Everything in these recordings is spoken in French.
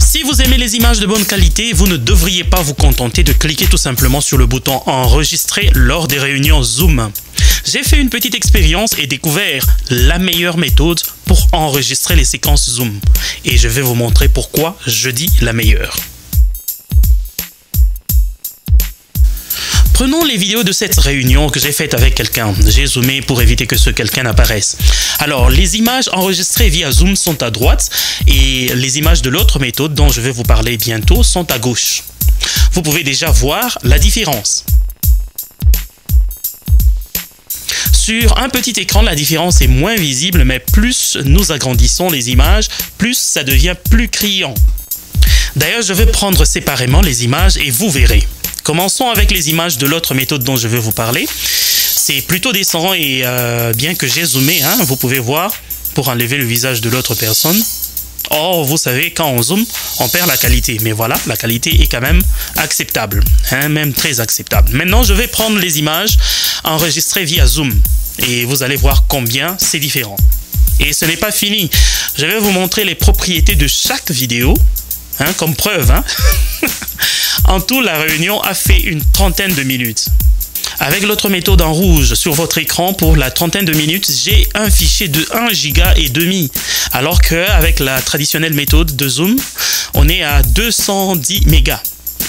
Si vous aimez les images de bonne qualité, vous ne devriez pas vous contenter de cliquer tout simplement sur le bouton enregistrer lors des réunions Zoom. J'ai fait une petite expérience et découvert la meilleure méthode pour enregistrer les séquences Zoom. Et je vais vous montrer pourquoi je dis la meilleure. Prenons les vidéos de cette réunion que j'ai faite avec quelqu'un. J'ai zoomé pour éviter que ce quelqu'un apparaisse. Alors, les images enregistrées via Zoom sont à droite et les images de l'autre méthode dont je vais vous parler bientôt sont à gauche. Vous pouvez déjà voir la différence. Sur un petit écran, la différence est moins visible, mais plus nous agrandissons les images, plus ça devient plus criant. D'ailleurs, je vais prendre séparément les images et vous verrez. Commençons avec les images de l'autre méthode dont je vais vous parler. C'est plutôt décent et bien que j'ai zoomé, vous pouvez voir, pour enlever le visage de l'autre personne. Oh, vous savez, quand on zoome, on perd la qualité. Mais voilà, la qualité est quand même acceptable, même très acceptable. Maintenant, je vais prendre les images enregistrées via Zoom et vous allez voir combien c'est différent. Et ce n'est pas fini. Je vais vous montrer les propriétés de chaque vidéo, comme preuve. En tout, la réunion a fait une trentaine de minutes. Avec l'autre méthode en rouge sur votre écran, pour la trentaine de minutes, j'ai un fichier de 1,5 giga. Alors qu'avec la traditionnelle méthode de Zoom, on est à 210 mégas.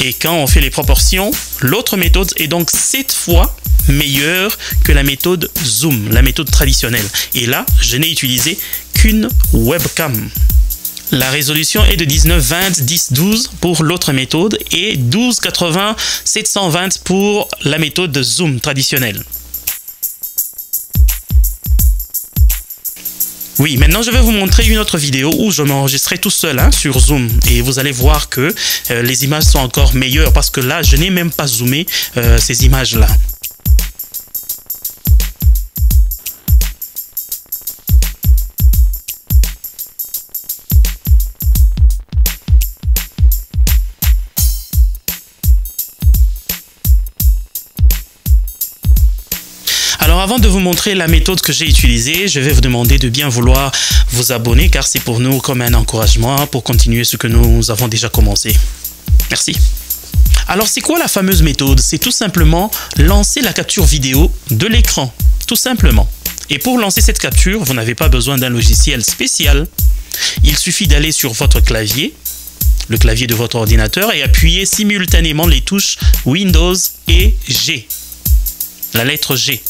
Et quand on fait les proportions, l'autre méthode est donc 7 fois meilleure que la méthode Zoom, la méthode traditionnelle. Et là, je n'ai utilisé qu'une webcam. La résolution est de 1920 1012 pour l'autre méthode et 1280 720 pour la méthode de Zoom traditionnelle. Oui, maintenant je vais vous montrer une autre vidéo où je m'enregistrais tout seul sur Zoom et vous allez voir que les images sont encore meilleures parce que là, je n'ai même pas zoomé ces images-là. Alors avant de vous montrer la méthode que j'ai utilisée, je vais vous demander de bien vouloir vous abonner car c'est pour nous comme un encouragement pour continuer ce que nous avons déjà commencé. Merci. Alors c'est quoi la fameuse méthode? C'est tout simplement lancer la capture vidéo de l'écran, tout simplement. Et pour lancer cette capture, vous n'avez pas besoin d'un logiciel spécial. Il suffit d'aller sur votre clavier, le clavier de votre ordinateur et appuyer simultanément les touches Windows et G, la lettre G.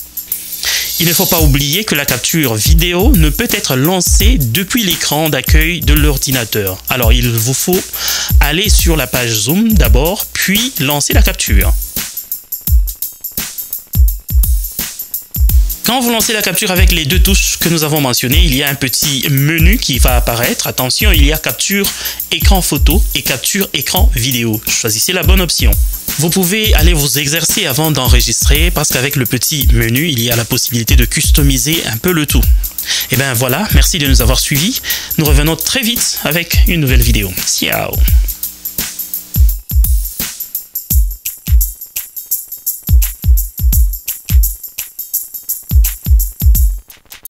Il ne faut pas oublier que la capture vidéo ne peut être lancée depuis l'écran d'accueil de l'ordinateur. Alors, il vous faut aller sur la page Zoom d'abord, puis lancer la capture. Quand vous lancez la capture avec les deux touches que nous avons mentionnées, il y a un petit menu qui va apparaître. Attention, il y a capture écran photo et capture écran vidéo. Choisissez la bonne option. Vous pouvez aller vous exercer avant d'enregistrer parce qu'avec le petit menu, il y a la possibilité de customiser un peu le tout. Et bien voilà, merci de nous avoir suivis. Nous revenons très vite avec une nouvelle vidéo. Ciao!